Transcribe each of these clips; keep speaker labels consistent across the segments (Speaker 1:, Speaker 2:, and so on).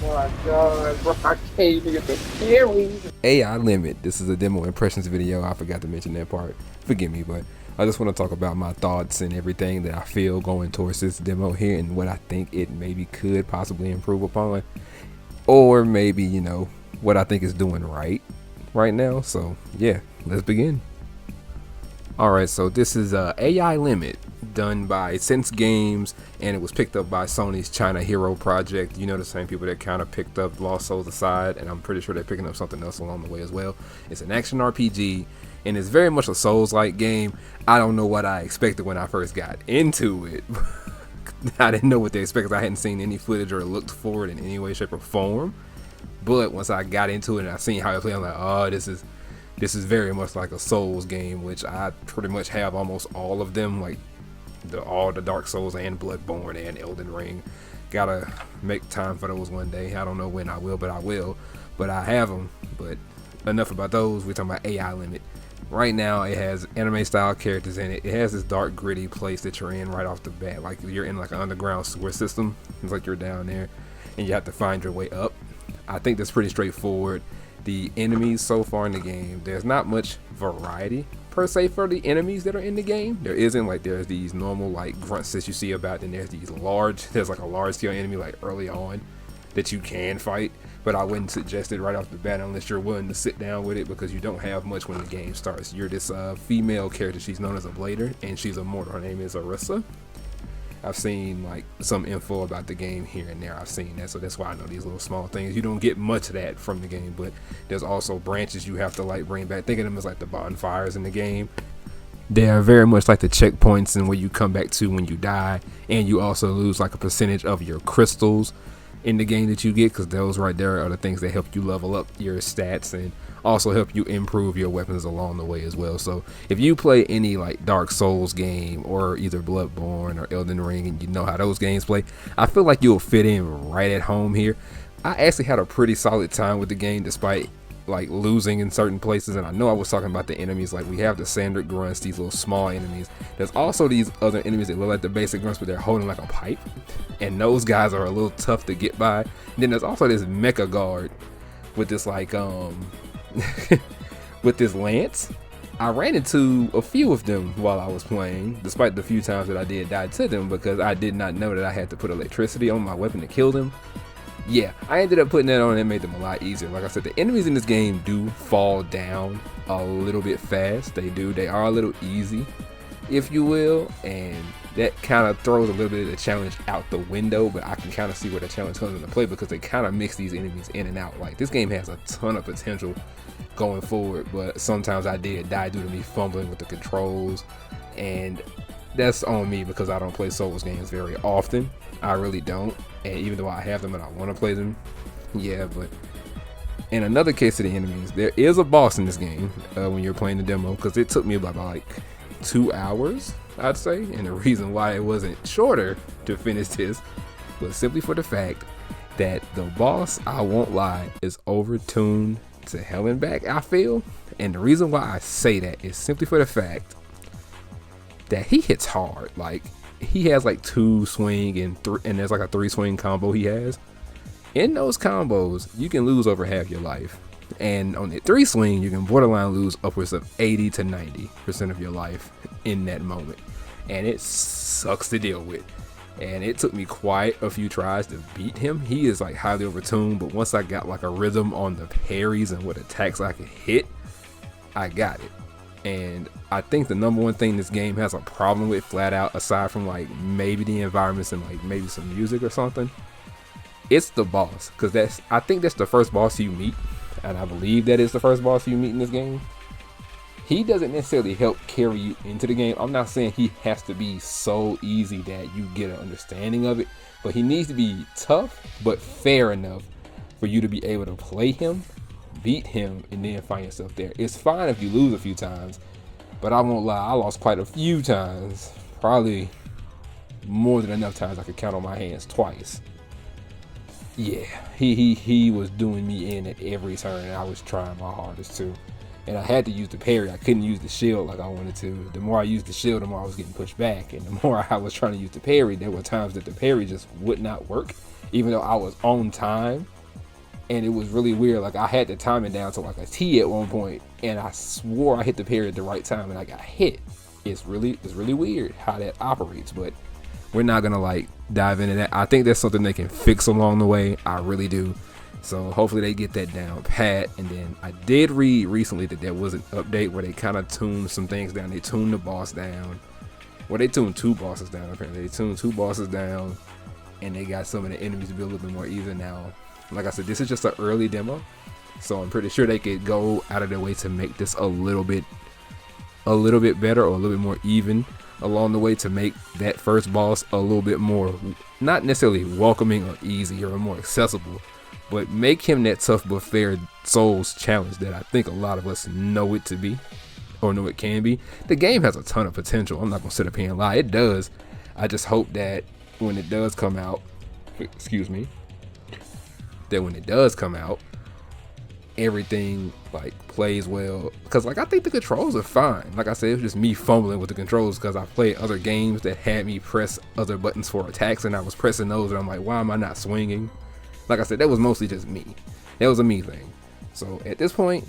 Speaker 1: my god, bro, I can't even get the carry.
Speaker 2: AI limit. This is a demo impressions video. I forgot to mention that part. Forgive me, but I just want to talk about my thoughts and everything that I feel going towards this demo here and what I think it maybe could possibly improve upon, or maybe, you know, what I think is doing right now. So yeah, let's begin. Alright, so this is AI Limit, done by Sense Games, and it was picked up by Sony's China Hero project. You know, the same people that kind of picked up Lost Souls Aside, and I'm pretty sure they're picking up something else along the way as well. It's an action RPG, and it's very much a Souls-like game. I don't know what I expected when I first got into it. I didn't know what to expect because I hadn't seen any footage or looked for it in any way, shape, or form. But once I got into it and I seen how it played, I'm like, oh, this is very much like a Souls game, which I pretty much have almost all of them, like all the Dark Souls and Bloodborne and Elden Ring. Gotta make time for those one day. I don't know when I will, but I will. But I have them. But enough about those. We're talking about AI Limit. Right now, it has anime style characters in it. It has this dark, gritty place that you're in right off the bat. Like you're in like an underground sewer system. It's like you're down there and you have to find your way up. I think that's pretty straightforward. The enemies so far in the game, there's not much variety per se for the enemies that are in the game. There isn't, like, there's these normal like grunts that you see about, and there's like a large scale enemy like early on that you can fight, but I wouldn't suggest it right off the bat unless you're willing to sit down with it, because you don't have much when the game starts. You're this female character. She's known as a blader, and she's immortal. Her name is Arissa. I've seen like some info about the game here and there. I've seen that, so that's why I know these little small things. You don't get much of that from the game, but there's also branches you have to like bring back. Think of them as like the bonfires in the game. They are very much like the checkpoints and where you come back to when you die, and you also lose like a percentage of your crystals in the game that you get, because those right there are the things that help you level up your stats and also help you improve your weapons along the way as well. So if you play any like Dark Souls game or either Bloodborne or Elden Ring, and you know how those games play, I feel like you'll fit in right at home here. I actually had a pretty solid time with the game despite like losing in certain places. And I know I was talking about the enemies, like we have the standard grunts, these little small enemies. There's also these other enemies that look like the basic grunts, but they're holding like a pipe, and those guys are a little tough to get by. And then there's also this mecha guard with this like with this lance. I ran into a few of them while I was playing, despite the few times that I did die to them, because I did not know that I had to put electricity on my weapon to kill them. Yeah, I ended up putting that on and it made them a lot easier. Like I said, the enemies in this game do fall down a little bit fast. They do. They are a little easy, if you will, and that kind of throws a little bit of the challenge out the window. But I can kind of see where the challenge comes into play, because they kind of mix these enemies in and out. Like, this game has a ton of potential going forward, but sometimes I did die due to me fumbling with the controls, and that's on me because I don't play Souls games very often. I really don't. And even though I have them and I want to play them, yeah. But in another case of the enemies, there is a boss in this game when you're playing the demo, because it took me about like 2 hours, I'd say. And the reason why it wasn't shorter to finish this was simply for the fact that the boss, I won't lie, is overtuned to hell and back, I feel. And the reason why I say that is simply for the fact that he hits hard. Like, he has like 2 swing and there's like a 3 swing combo he has. In those combos, you can lose over half your life, and on the 3 swing, you can borderline lose upwards of 80 to 90% of your life in that moment, and it sucks to deal with. And it took me quite a few tries to beat him. He is like highly overtuned, but once I got like a rhythm on the parries and what attacks I could hit, I got it. And I think the number one thing this game has a problem with, flat out, aside from like maybe the environments and like maybe some music or something, it's the boss. Because I think that's the first boss you meet, and I believe that is the first boss you meet in this game. He doesn't necessarily help carry you into the game. I'm not saying he has to be so easy that you get an understanding of it, but he needs to be tough but fair enough for you to be able to play him, beat him, and then find yourself there. It's fine if you lose a few times, but I won't lie, I lost quite a few times. Probably more than enough times I could count on my hands twice. Yeah, he was doing me in at every turn, and I was trying my hardest too. And I had to use the parry. I couldn't use the shield like I wanted to. The more I used the shield, the more I was getting pushed back. And the more I was trying to use the parry, there were times that the parry just would not work, even though I was on time and it was really weird. Like I had the timing down to like a T at one point, and I swore I hit the parry at the right time, and I got hit. It's really weird how that operates, but we're not gonna like dive into that. I think that's something they can fix along the way. I really do. So hopefully they get that down pat. And then I did read recently that there was an update where they kind of tuned some things down. They tuned the boss down. Well, they tuned 2 bosses down apparently. They tuned 2 bosses down, and they got some of the enemies to be a little bit more even now. Like I said, this is just an early demo, so I'm pretty sure they could go out of their way to make this a little bit better or a little bit more even along the way to make that first boss a little bit more, not necessarily welcoming or easy or more accessible, but make him that tough but fair Souls challenge that I think a lot of us know it to be, or know it can be. The game has a ton of potential. I'm not gonna sit up here and lie, it does. I just hope that when it does come out, everything like plays well, because like I think the controls are fine. Like I said, it was just me fumbling with the controls because I played other games that had me press other buttons for attacks, and I was pressing those and I'm like, why am I not swinging? Like I said, that was mostly just me. That was a me thing. So at this point,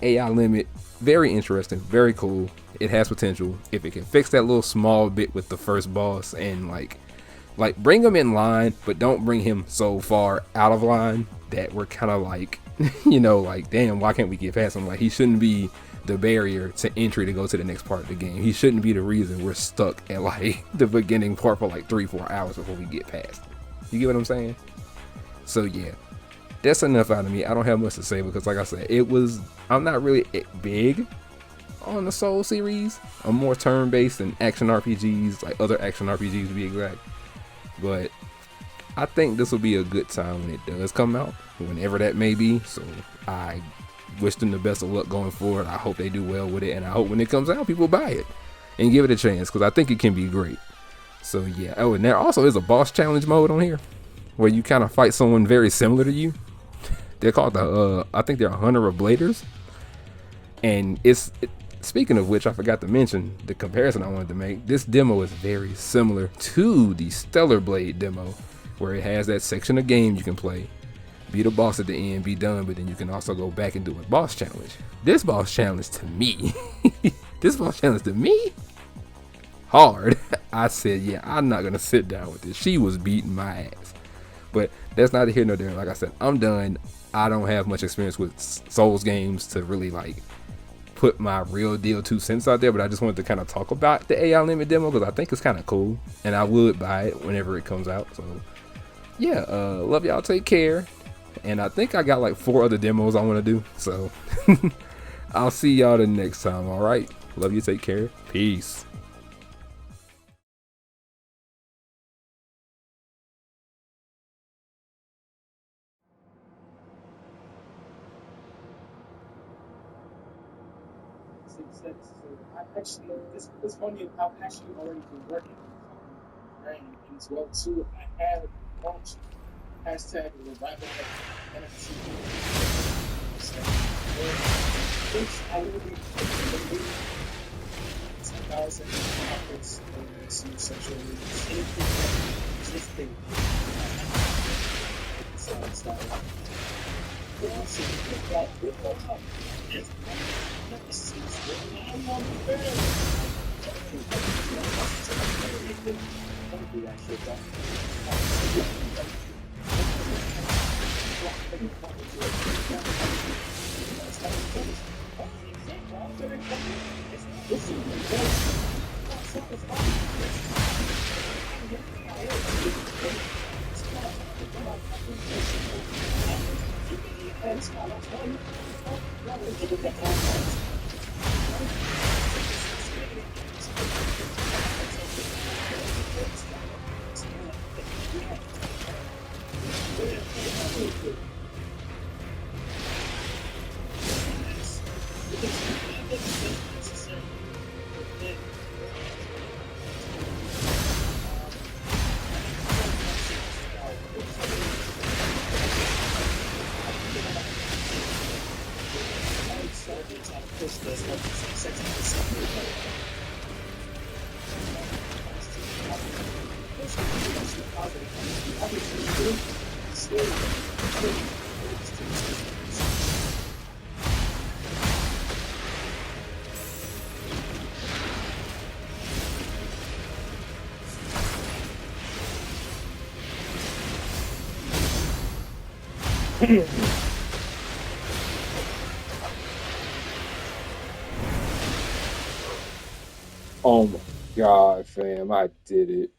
Speaker 2: AI limit, very interesting, very cool. It has potential. If it can fix that little small bit with the first boss and like bring him in line, but don't bring him so far out of line that we're kind of like, you know, like, damn, why can't we get past him? Like, he shouldn't be the barrier to entry to go to the next part of the game. He shouldn't be the reason we're stuck at like the beginning part for like 3-4 hours before we get past it. You get what I'm saying? So yeah, that's enough out of me. I don't have much to say because like I said, I'm not really big on the Soul series. I'm more turn-based and action RPGs, like other action RPGs to be exact. But I think this will be a good time when it does come out, whenever that may be. So I wish them the best of luck going forward. I hope they do well with it, and I hope when it comes out, people buy it and give it a chance, because I think it can be great. So yeah. Oh, and there also is a boss challenge mode on here where you kind of fight someone very similar to you. They're called I think they're Hunter of Bladers, and speaking of which, I forgot to mention the comparison I wanted to make. This demo is very similar to the Stellar Blade demo, where it has that section of game you can play, beat a boss at the end, be done, but then you can also go back and do a boss challenge. This boss challenge to me, hard. I said, yeah, I'm not gonna sit down with this. She was beating my ass. But that's neither here nor there. Like I said, I'm done. I don't have much experience with Souls games to really like put my real deal 2 cents out there, but I just wanted to kind of talk about the AI limit demo because I think it's kind of cool, and I would buy it whenever it comes out. So yeah, love y'all, take care, and I think I got like 4 other demos I want to do, so I'll see y'all the next time. All right, love you, take care, peace.
Speaker 1: Actually, this funny. I've actually already been working on branding as well too. I have launched hashtag revival NFT. So, I will be 10,000 topics and some social media. Just think. So it's not like. Also, with all time.
Speaker 2: Oh my god, fam, I did it.